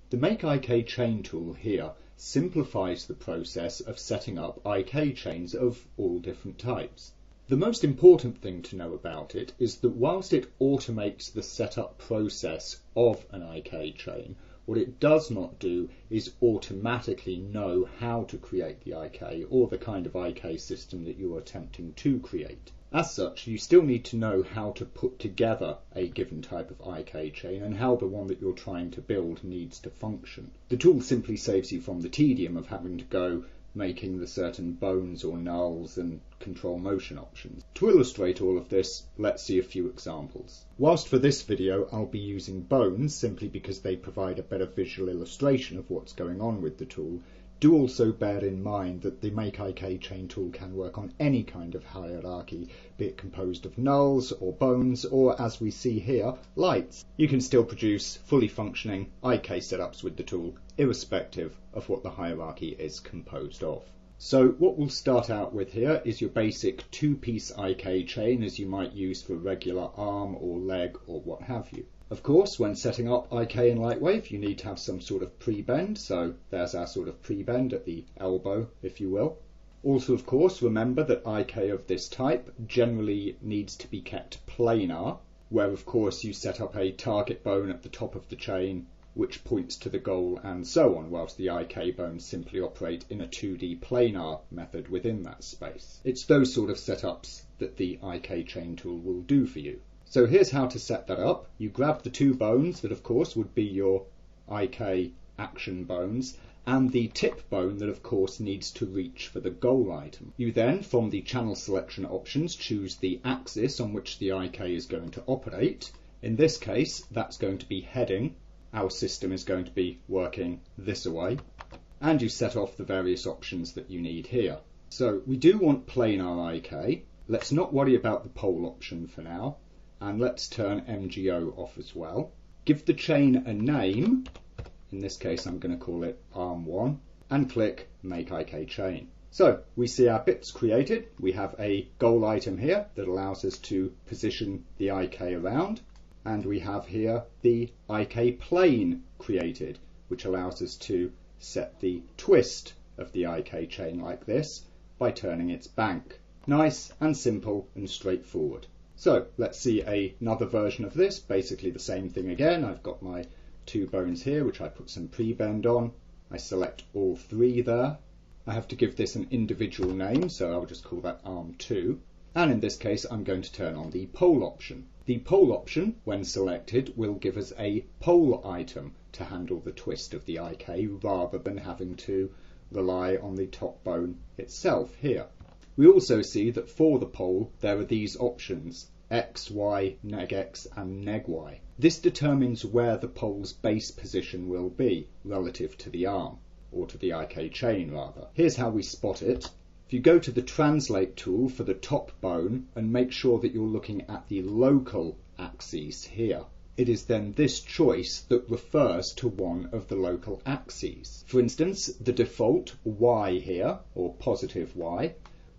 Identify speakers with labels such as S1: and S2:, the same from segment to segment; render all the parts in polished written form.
S1: The Make IK chain tool here simplifies the process of setting up IK chains of all different types. The most important thing to know about it is that whilst it automates the setup process of an IK chain, what it does not do is automatically know how to create the IK or the kind of IK system that you're attempting to create. As such, you still need to know how to put together a given type of IK chain and how the one that you're trying to build needs to function. The tool simply saves you from the tedium of having to go making the certain bones or nulls and control motion options. To illustrate all of this, let's see a few examples. Whilst for this video I'll be using bones simply because they provide a better visual illustration of what's going on with the tool, do also bear in mind that the Make IK chain tool can work on any kind of hierarchy, be it composed of nulls or bones or, as we see here, lights. You can still produce fully functioning IK setups with the tool, irrespective of what the hierarchy is composed of. So what we'll start out with here is your basic two-piece IK chain as you might use for a regular arm or leg or what have you. Of course, when setting up IK in Lightwave, you need to have some sort of pre-bend, so there's our sort of pre-bend at the elbow, if you will. Also, of course, remember that IK of this type generally needs to be kept planar, where of course you set up a target bone at the top of the chain, which points to the goal and so on, whilst the IK bones simply operate in a 2D planar method within that space. It's those sort of setups that the IK chain tool will do for you. So here's how to set that up. You grab the two bones that of course would be your IK action bones and the tip bone that of course needs to reach for the goal item. You then, from the channel selection options, choose the axis on which the IK is going to operate. In this case, that's going to be heading. Our system is going to be working this way. And you set off the various options that you need here. So we do want planar IK. Let's not worry about the pole option for now. And let's turn MGO off as well. Give the chain a name, in this case I'm going to call it Arm1, and click Make IK Chain. So we see our bits created. We have a goal item here that allows us to position the IK around, and we have here the IK plane created, which allows us to set the twist of the IK chain like this by turning its bank. Nice and simple and straightforward. So let's see another version of this, basically the same thing again. I've got my two bones here, which I put some pre-bend on. I select all three there. I have to give this an individual name, so I'll just call that Arm2. And in this case, I'm going to turn on the pole option. The pole option, when selected, will give us a pole item to handle the twist of the IK rather than having to rely on the top bone itself here. We also see that for the pole there are these options, X, Y, neg X and neg Y. This determines where the pole's base position will be relative to the arm, or to the IK chain rather. Here's how we spot it. If you go to the translate tool for the top bone and make sure that you're looking at the local axes here, it is then this choice that refers to one of the local axes. For instance, the default Y here, or positive Y,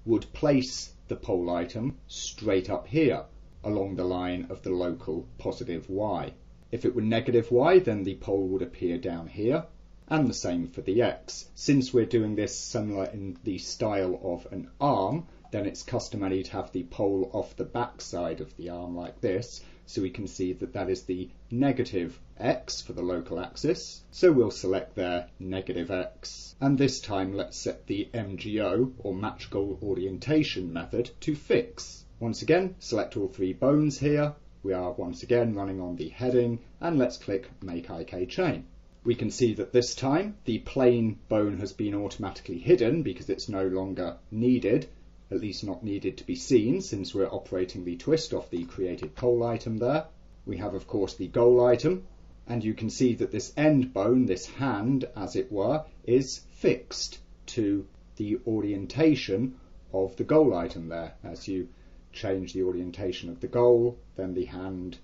S1: would place the pole item straight up here along the line of the local positive Y. If it were negative Y, then the pole would appear down here, and the same for the X. Since we're doing this similar in the style of an arm, then it's customary to have the pole off the back side of the arm like this, so we can see that that is the negative X for the local axis. So we'll select there negative X, and this time let's set the MGO or match goal orientation method to fix. Once again, select all three bones here. We are once again running on the heading, and let's click Make IK Chain. We can see that this time the plane bone has been automatically hidden because it's no longer needed, at least not needed to be seen, since we're operating the twist off the created pole item there. We have of course the goal item, and you can see that this end bone, this hand as it were, is fixed to the orientation of the goal item there. As you change the orientation of the goal, then the hand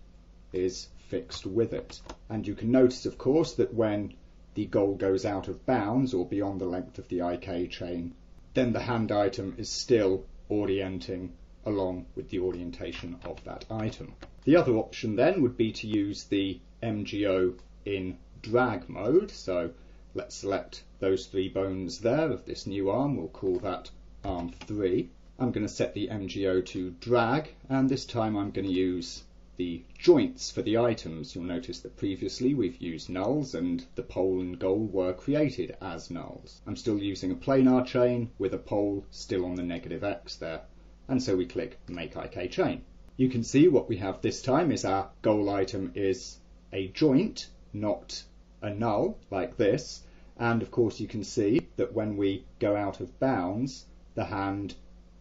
S1: is fixed with it. And you can notice, of course, that when the goal goes out of bounds or beyond the length of the IK chain, then the hand item is still orienting along with the orientation of that item. The other option then would be to use the MGO in drag mode. So let's select those 3 bones there of this new arm. We'll call that arm 3. I'm going to set the MGO to drag, and this time I'm going to use the joints for the items. You'll notice that previously we've used nulls and the pole and goal were created as nulls. I'm still using a planar chain with a pole still on the negative X there, and so we click Make IK Chain. You can see what we have this time is our goal item is a joint, not a null like this, and of course you can see that when we go out of bounds, the hand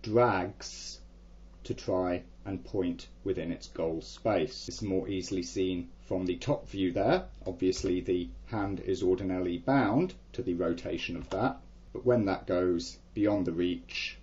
S1: drags to try and point within its goal space. This is more easily seen from the top view there. Obviously the hand is ordinarily bound to the rotation of that, but when that goes beyond the reach,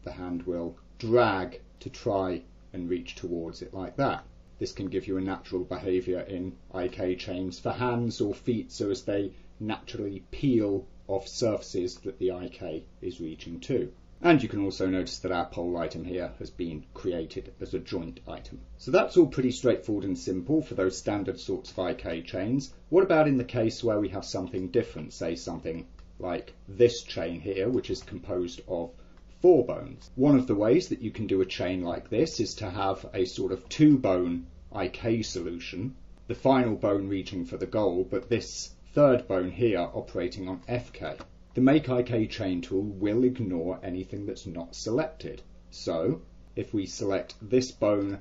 S1: the hand will drag to try and reach towards it like that. This can give you a natural behaviour in IK chains for hands or feet, so as they naturally peel off surfaces that the IK is reaching to. And you can also notice that our pole item here has been created as a joint item. So that's all pretty straightforward and simple for those standard sorts of IK chains. What about in the case where we have something different, say something like this chain here, which is composed of 4 bones? One of the ways that you can do a chain like this is to have a sort of 2-bone IK solution, the final bone reaching for the goal, but this 3rd bone here operating on FK. The Make IK Chain tool will ignore anything that's not selected. So if we select this bone,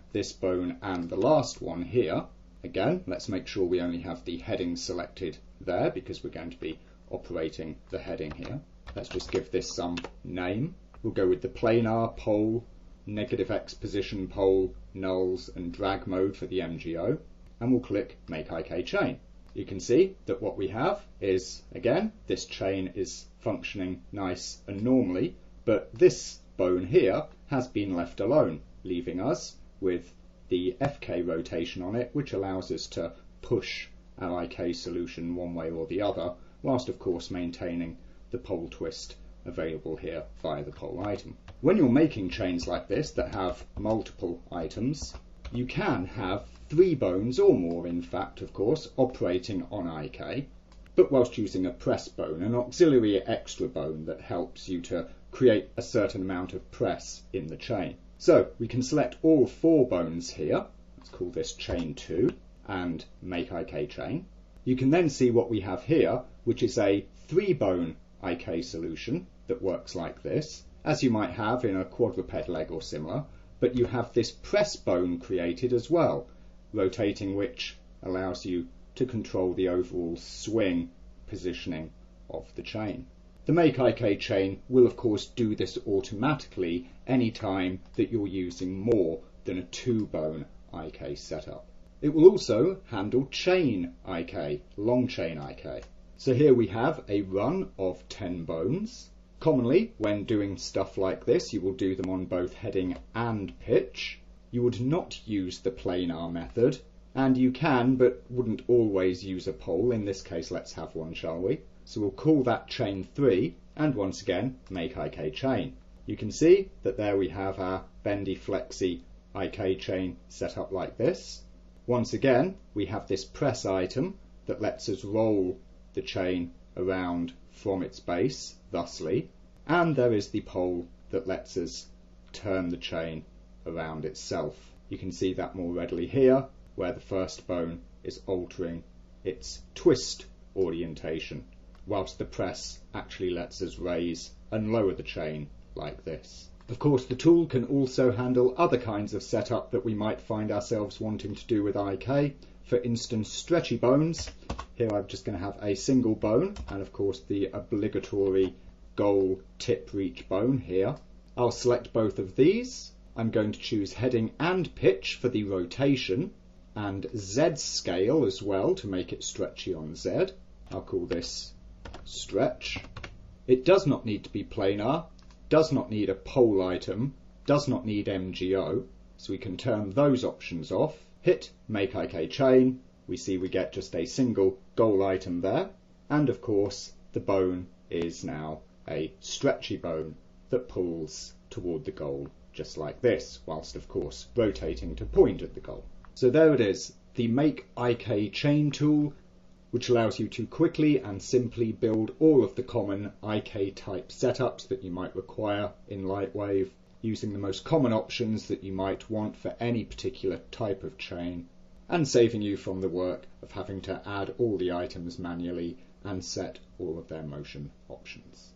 S1: and the last one here, again, let's make sure we only have the heading selected there because we're going to be operating the heading here. Let's just give this some name. We'll go with the planar, pole, negative X position pole, nulls and drag mode for the MGO, and we'll click Make IK Chain. You can see that what we have is, again, this chain is functioning nice and normally, but this bone here has been left alone, leaving us with the FK rotation on it, which allows us to push our IK solution one way or the other, whilst of course maintaining the pole twist available here via the pole item. When you're making chains like this that have multiple items, you can have 3 bones or more, in fact, of course, operating on IK, but whilst using a press bone, an auxiliary extra bone that helps you to create a certain amount of press in the chain. So we can select all 4 bones here. Let's call this chain 2 and Make IK Chain. You can then see what we have here, which is a 3-bone IK solution that works like this, as you might have in a quadruped leg or similar, but you have this press bone created as well, rotating which allows you to control the overall swing positioning of the chain. The Make IK Chain will of course do this automatically any time that you're using more than a 2-bone IK setup. It will also handle chain IK, long chain IK. So here we have a run of 10 bones. Commonly, when doing stuff like this, you will do them on both heading and pitch. You would not use the planar method, and you can, but wouldn't always use a pole. In this case, let's have one, shall we? So we'll call that chain 3, and once again, Make IK Chain. You can see that there we have our bendy flexy IK chain set up like this. Once again, we have this press item that lets us roll the chain around from its base, thusly, and there is the pole that lets us turn the chain around itself. You can see that more readily here, where the first bone is altering its twist orientation, whilst the press actually lets us raise and lower the chain like this. Of course, the tool can also handle other kinds of setup that we might find ourselves wanting to do with IK. For instance, stretchy bones. Here I'm just going to have a single bone, and of course the obligatory goal tip reach bone here. I'll select both of these. I'm going to choose heading and pitch for the rotation, and Z scale as well to make it stretchy on Z. I'll call this stretch. It does not need to be planar, does not need a pole item, does not need MGO, so we can turn those options off. hit Make IK Chain, we see we get just a single goal item there, and of course the bone is now a stretchy bone that pulls toward the goal just like this, whilst of course rotating to point at the goal. So there it is, the Make IK Chain tool, which allows you to quickly and simply build all of the common IK type setups that you might require in Lightwave, using the most common options that you might want for any particular type of chain, and saving you from the work of having to add all the items manually and set all of their motion options.